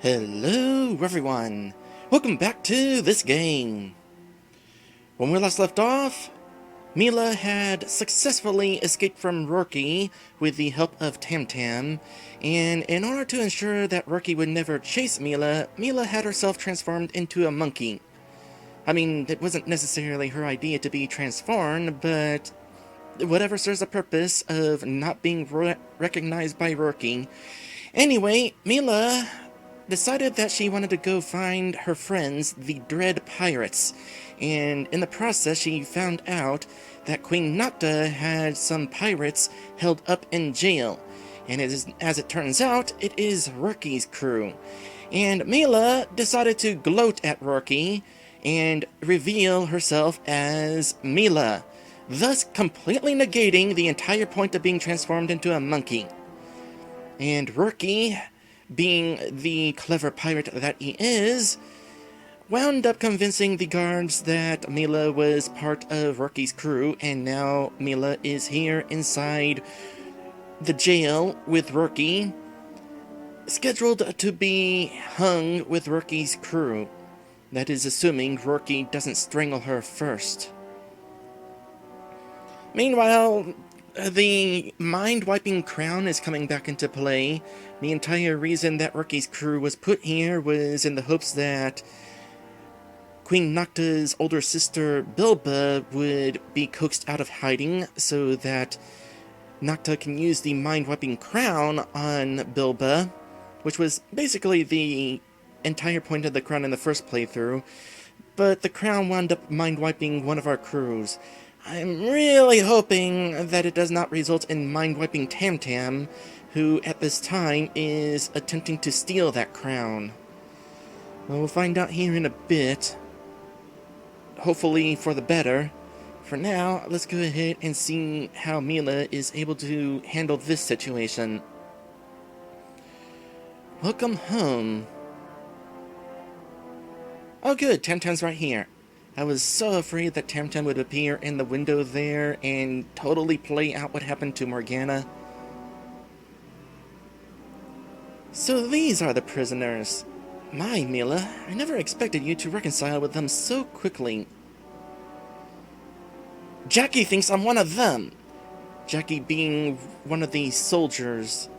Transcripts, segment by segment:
Hello everyone! Welcome back to this game! When we last left off, Mila had successfully escaped from Rourke with the help of Tam-Tam, and in order to ensure that Rourke would never chase Mila, Mila had herself transformed into a monkey. I mean, it wasn't necessarily her idea to be transformed, but whatever serves the purpose of not being recognized by Rourke. Anyway, Mila decided that she wanted to go find her friends, the Dread Pirates, and in the process she found out that Queen Nocta had some pirates held up in jail, and as it turns out, it is Rourke's crew. And Mila decided to gloat at Rourke and reveal herself as Mila, thus completely negating the entire point of being transformed into a monkey. And Rourke, being the clever pirate that he is, wound up convincing the guards that Mila was part of Rourke's crew, and now Mila is here inside the jail with Rourke, scheduled to be hung with Rourke's crew. That is assuming Rourke doesn't strangle her first. Meanwhile, the mind-wiping crown is coming back into play. The entire reason that Rourke's crew was put here was in the hopes that Queen Nocta's older sister Bilba would be coaxed out of hiding so that Nocta can use the mind-wiping crown on Bilba, which was basically the entire point of the crown in the first playthrough, but the crown wound up mind-wiping one of our crews. I'm really hoping that it does not result in mind-wiping Tam-Tam, who at this time is attempting to steal that crown. Well, we'll find out here in a bit. Hopefully for the better. For now, let's go ahead and see how Mila is able to handle this situation. Welcome home. Oh good, Tam-Tam's right here. I was so afraid that Tam-Tam would appear in the window there and totally play out what happened to Morgana. So these are the prisoners. My, Mila, I never expected you to reconcile with them so quickly. Jackie thinks I'm one of them. Jackie being one of the soldiers.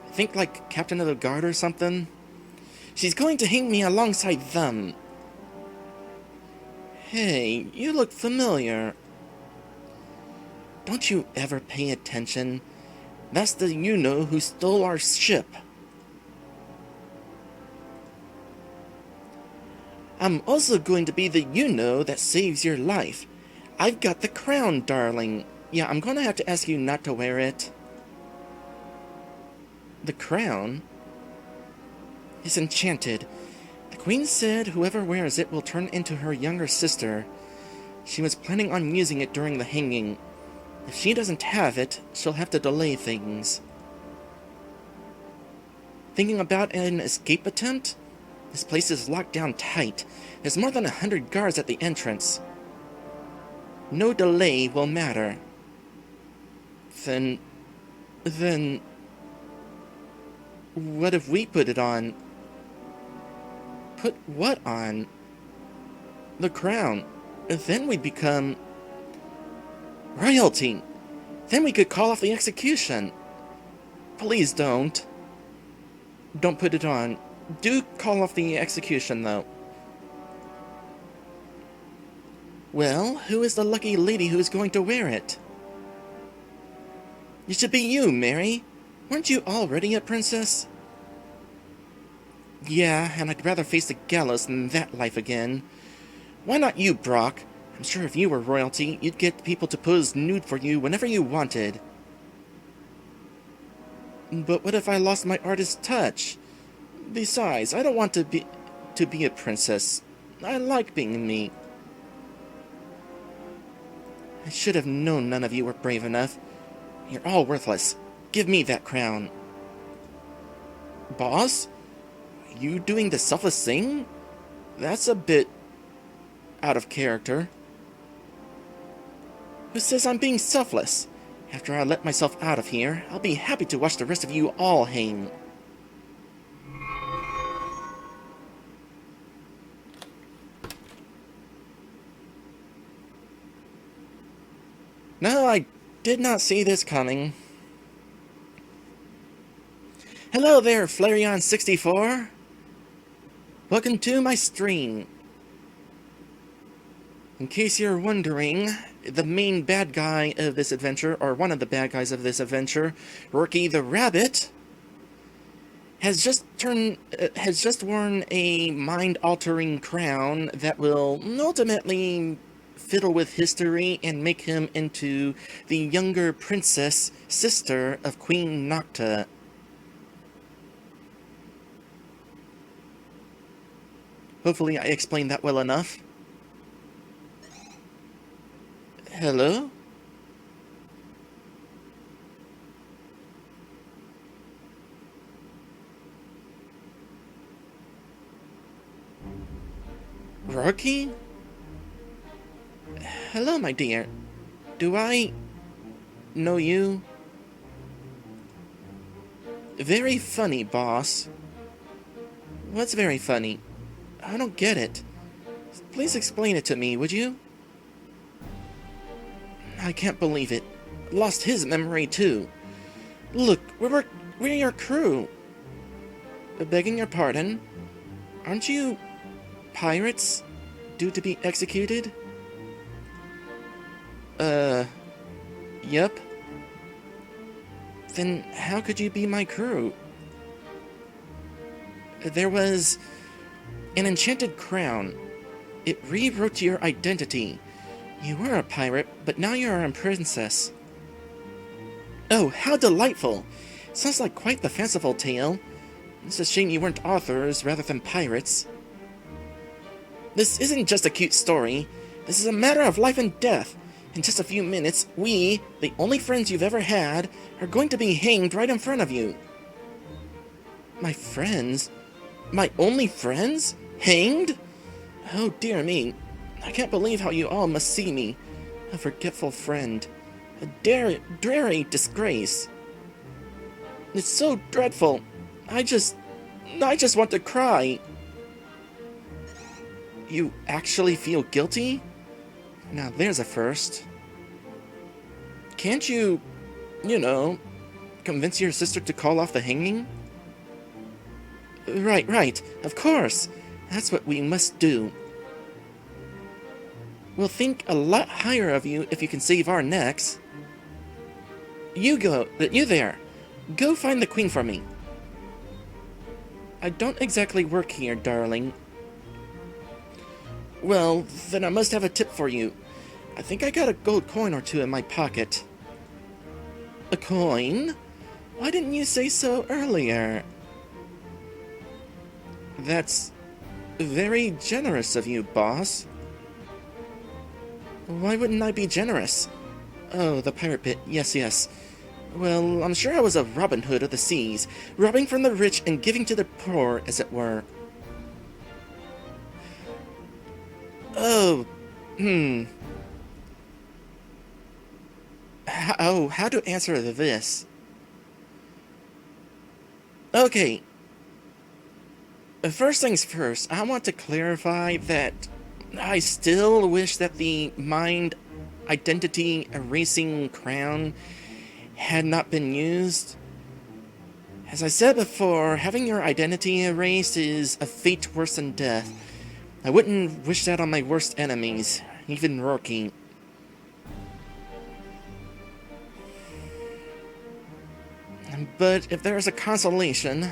I think like captain of the guard or something. She's going to hang me alongside them. Hey, you look familiar. Don't you ever pay attention? That's the you-know who stole our ship. I'm also going to be the you-know that saves your life. I've got the crown, darling. Yeah, I'm going to have to ask you not to wear it. The crown? It's enchanted. The Queen said whoever wears it will turn into her younger sister. She was planning on using it during the hanging. If she doesn't have it, she'll have to delay things. Thinking about an escape attempt? This place is locked down tight. There's more than 100 guards at the entrance. No delay will matter. Then... what if we put it on? Put what on? The crown. Then we'd become royalty. Then we could call off the execution. Please don't. Don't put it on. Do call off the execution, though. Well, who is the lucky lady who is going to wear it? It should be you, Mary. Weren't you already a princess? Yeah, and I'd rather face the gallows than that life again. Why not you, Brock? I'm sure if you were royalty, you'd get people to pose nude for you whenever you wanted. But what if I lost my artist touch? Besides, I don't want to be a princess. I like being me. I should have known none of you were brave enough. You're all worthless. Give me that crown. Boss? You doing the selfless thing? That's a bit out of character. Who says I'm being selfless? After I let myself out of here, I'll be happy to watch the rest of you all hang. No, I did not see this coming. Hello there, Flareon64. Welcome to my stream. In case you're wondering, the main bad guy of this adventure, or one of the bad guys of this adventure, Rookie the Rabbit, has just worn a mind-altering crown that will ultimately fiddle with history and make him into the younger princess sister of Queen Nocta. Hopefully I explained that well enough. Hello? Rocky? Hello, my dear. Do I know you? Very funny, boss. What's very funny? I don't get it. Please explain it to me, would you? I can't believe it. Lost his memory, too. Look, we're your crew. Begging your pardon, aren't you pirates due to be executed? Yep. Then how could you be my crew? There was an enchanted crown. It rewrote your identity. You were a pirate, but now you're a princess. Oh, how delightful! Sounds like quite the fanciful tale. It's a shame you weren't authors rather than pirates. This isn't just a cute story. This is a matter of life and death. In just a few minutes, we, the only friends you've ever had, are going to be hanged right in front of you. My friends? My only friends? Hanged? Oh dear me. I can't believe how you all must see me. A forgetful friend. A dreary disgrace. It's so dreadful. I just want to cry. You actually feel guilty? Now there's a first. Can't you know, convince your sister to call off the hanging? Right, of course. That's what we must do. We'll think a lot higher of you if you can save our necks. You there. Go find the queen for me. I don't exactly work here, darling. Well, then I must have a tip for you. I think I got a gold coin or two in my pocket. A coin? Why didn't you say so earlier? That's very generous of you, boss. Why wouldn't I be generous? Oh, the pirate pit. Yes. Well, I'm sure I was a Robin Hood of the seas, robbing from the rich and giving to the poor, as it were. Oh, how to answer this? Okay. First things first, I want to clarify that I still wish that the mind identity erasing crown had not been used. As I said before, having your identity erased is a fate worse than death. I wouldn't wish that on my worst enemies, even Rocky. But if there is a consolation,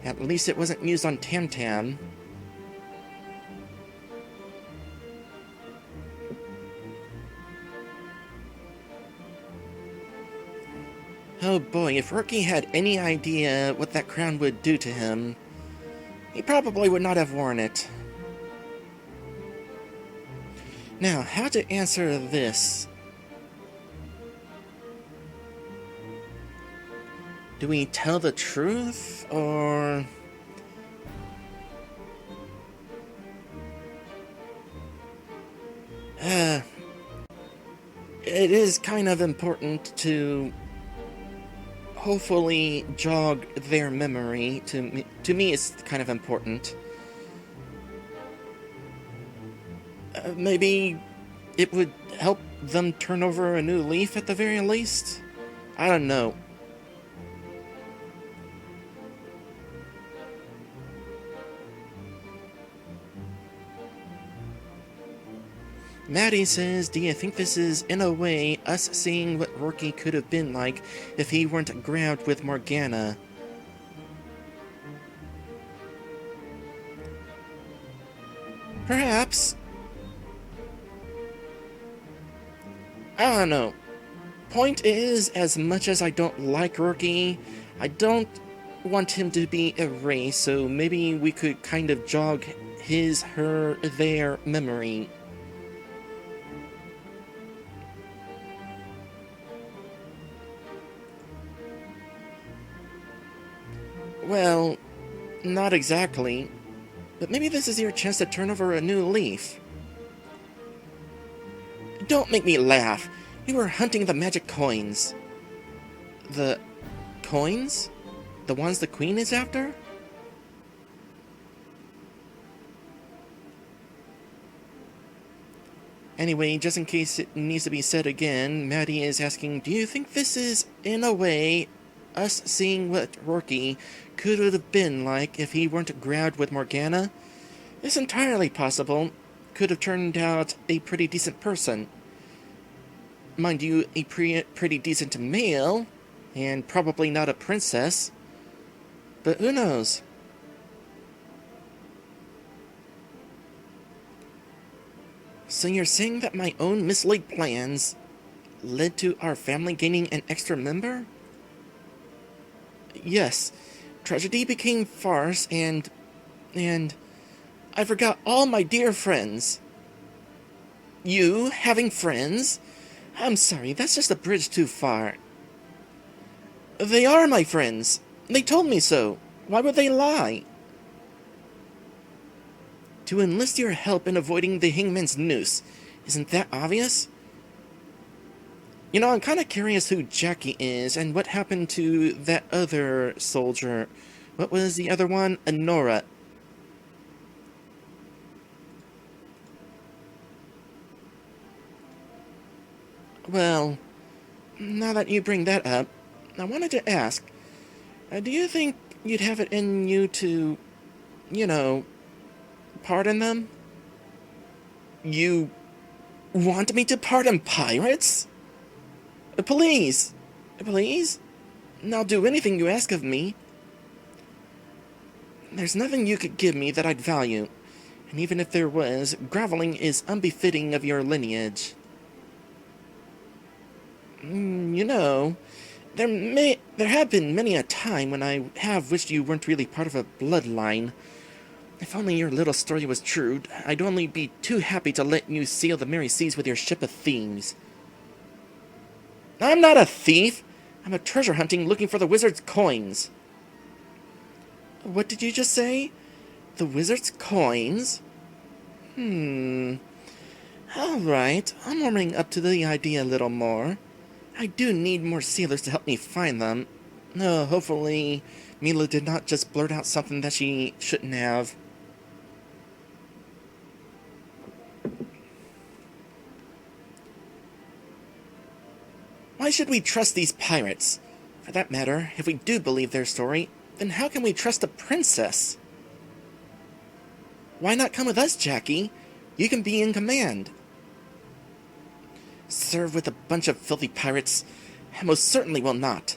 at least it wasn't used on Tam Tam. Oh boy, if Rookie had any idea what that crown would do to him, he probably would not have worn it. Now, how to answer this? Do we tell the truth, or... It is kind of important to hopefully jog their memory. To me, it's kind of important. Maybe it would help them turn over a new leaf at the very least? I don't know. Maddie says, do you think this is, in a way, us seeing what Rourke could have been like if he weren't grabbed with Morgana? Perhaps. I don't know. Point is, as much as I don't like Rourke, I don't want him to be erased, so maybe we could kind of jog his, her, their memory. Well, not exactly. But maybe this is your chance to turn over a new leaf. Don't make me laugh. We were hunting the magic coins. The coins? The ones the queen is after? Anyway, just in case it needs to be said again, Maddie is asking, do you think this is, in a way, us seeing what Rourke could have been like if he weren't grabbed with Morgana? It's entirely possible. Could have turned out a pretty decent person. Mind you, a pretty decent male, and probably not a princess. But who knows? So you're saying that my own mislaid plans led to our family gaining an extra member? Yes, tragedy became farce, and I forgot all my dear friends. You having friends? I'm sorry, that's just a bridge too far. They are my friends. They told me so. Why would they lie? To enlist your help in avoiding the hangman's noose. Isn't that obvious? You know, I'm kind of curious who Jackie is and what happened to that other soldier. What was the other one? Honora. Well, now that you bring that up, I wanted to ask, do you think you'd have it in you to, you know, pardon them? You want me to pardon pirates? Please! Please? I'll do anything you ask of me. There's nothing you could give me that I'd value, and even if there was, groveling is unbefitting of your lineage. You know, there have been many a time when I have wished you weren't really part of a bloodline. If only your little story was true, I'd only be too happy to let you sail the merry seas with your ship of thieves. I'm not a thief! I'm a treasure hunting looking for the wizard's coins. What did you just say? The wizard's coins? Alright, I'm warming up to the idea a little more. I do need more sailors to help me find them. No, hopefully Mila did not just blurt out something that she shouldn't have. Why should we trust these pirates? For that matter, if we do believe their story, then how can we trust a princess? Why not come with us, Jackie? You can be in command. Serve with a bunch of filthy pirates? I most certainly will not.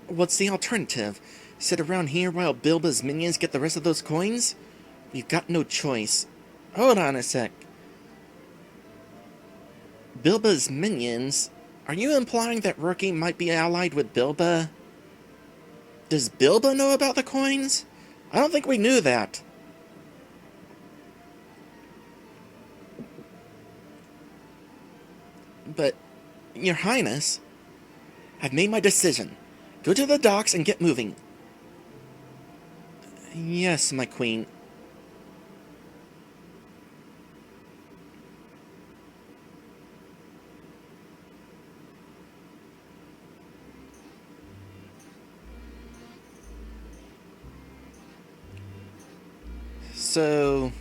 What's the alternative? Sit around here while Bilba's minions get the rest of those coins? We've got no choice. Hold on a sec. Bilba's minions? Are you implying that Rourke might be allied with Bilba? Does Bilba know about the coins? I don't think we knew that. But, Your Highness, I've made my decision. Go to the docks and get moving. Yes, my queen. So,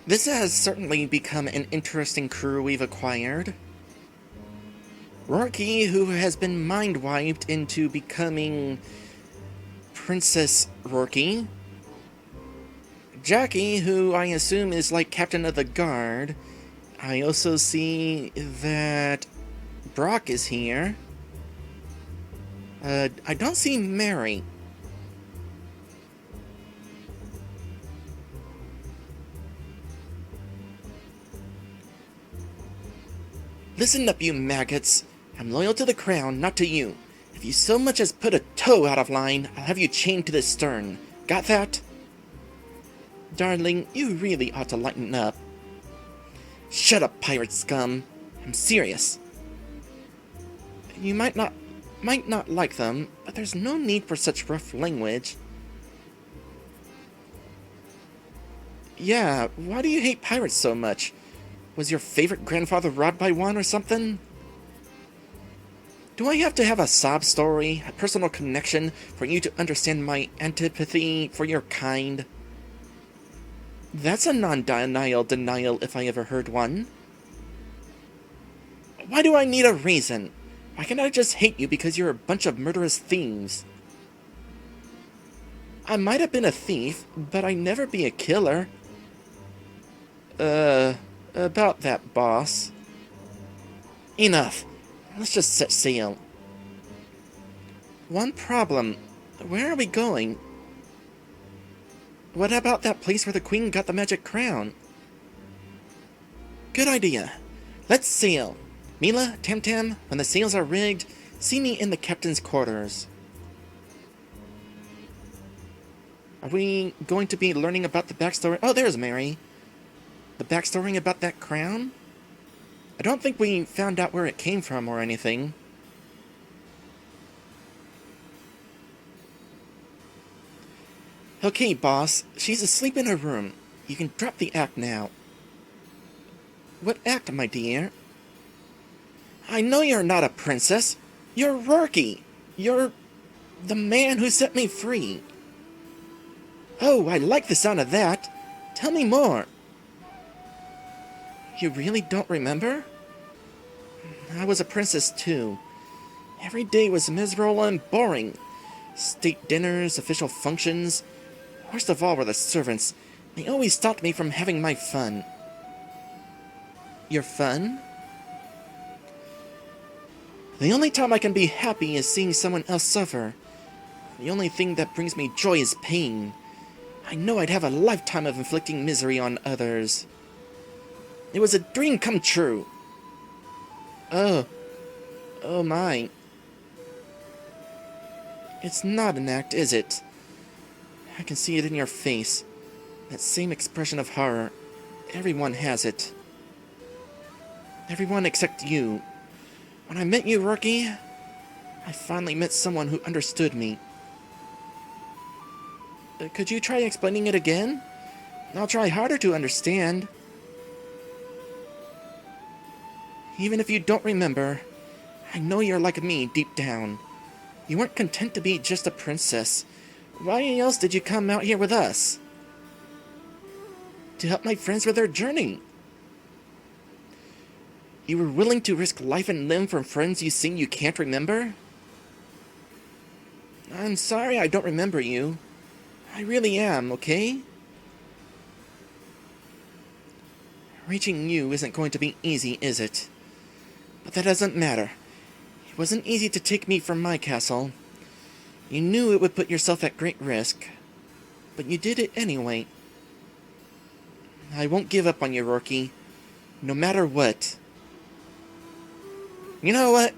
This has certainly become an interesting crew we've acquired. Rourke, who has been mind-wiped into becoming Princess Rourke. Jackie, who I assume is like Captain of the Guard. I also see that Brock is here. I don't see Mary. Listen up, you maggots. I'm loyal to the crown, not to you. If you so much as put a toe out of line, I'll have you chained to the stern. Got that? Darling, you really ought to lighten up. Shut up, pirate scum. I'm serious. You might not like them, but there's no need for such rough language. Yeah, why do you hate pirates so much? Was your favorite grandfather robbed by one or something? Do I have to have a sob story, a personal connection, for you to understand my antipathy for your kind? That's a non-denial denial if I ever heard one. Why do I need a reason? Why can't I just hate you because you're a bunch of murderous thieves? I might have been a thief, but I'd never be a killer. About that, boss. Enough. Let's just set sail. One problem. Where are we going? What about that place where the Queen got the magic crown? Good idea. Let's sail. Mila, Tam-Tam, when the sails are rigged, see me in the captain's quarters. Are we going to be learning about the backstory? Oh, there's Mary. The backstory about that crown? I don't think we found out where it came from or anything. Okay, boss. She's asleep in her room. You can drop the act now. What act, my dear? I know you're not a princess. You're Rourke. You're the man who set me free. Oh, I like the sound of that. Tell me more. You really don't remember? I was a princess too. Every day was miserable and boring. State dinners, official functions. Worst of all were the servants. They always stopped me from having my fun. Your fun? The only time I can be happy is seeing someone else suffer. The only thing that brings me joy is pain. I know I'd have a lifetime of inflicting misery on others. It was a dream come true. Oh my. It's not an act, is it? I can see it in your face. That same expression of horror. Everyone has it. Everyone except you. When I met you, Rourke, I finally met someone who understood me. Could you try explaining it again? I'll try harder to understand. Even if you don't remember, I know you're like me deep down. You weren't content to be just a princess. Why else did you come out here with us? To help my friends with their journey. You were willing to risk life and limb for friends you sing you can't remember? I'm sorry I don't remember you. I really am, okay? Reaching you isn't going to be easy, is it? But that doesn't matter. It wasn't easy to take me from my castle. You knew it would put yourself at great risk. But you did it anyway. I won't give up on you, Rourke. No matter what. You know what?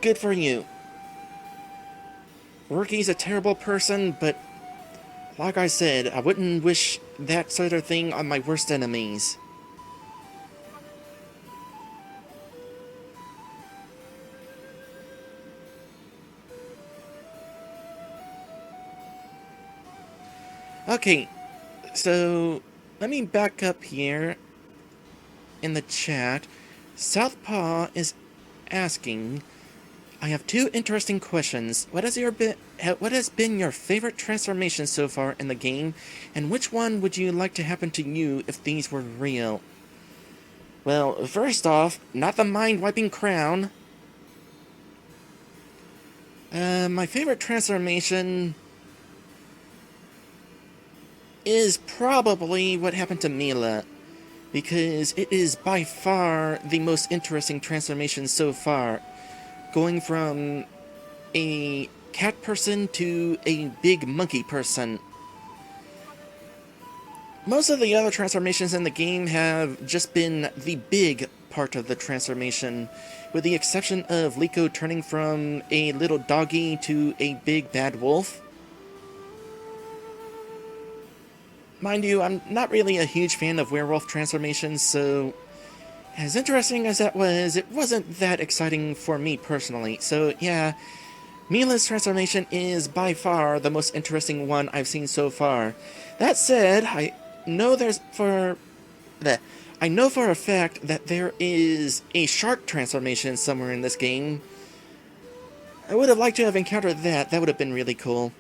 Good for you. Rourke's a terrible person, but like I said, I wouldn't wish that sort of thing on my worst enemies. Okay, so let me back up here in the chat. Southpaw is asking, I have two interesting questions. What has been your favorite transformation so far in the game, and which one would you like to happen to you if these were real? Well, first off, not the mind-wiping crown. My favorite transformation is probably what happened to Mila, because it is by far the most interesting transformation so far. Going from a cat person to a big monkey person. Most of the other transformations in the game have just been the big part of the transformation, with the exception of Liko turning from a little doggy to a big bad wolf. Mind you, I'm not really a huge fan of werewolf transformations, so as interesting as that was, it wasn't that exciting for me personally. So yeah, Mila's transformation is by far the most interesting one I've seen so far. That said, I know for a fact that there is a shark transformation somewhere in this game. I would have liked to have encountered that. That would have been really cool.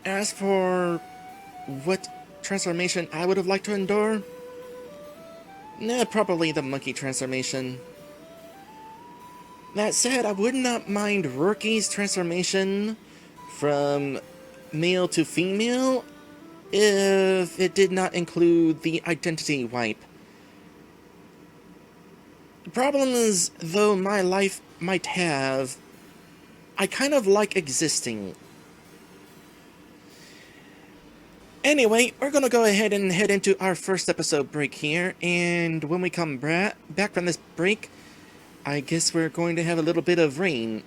As for what transformation I would have liked to endure, probably the monkey transformation. That said, I would not mind Rorky's transformation from male to female if it did not include the identity wipe. The problem is, though my life might have, I kind of like existing. Anyway, we're gonna go ahead and head into our first episode break here, and when we come back from this break, I guess we're going to have a little bit of rain.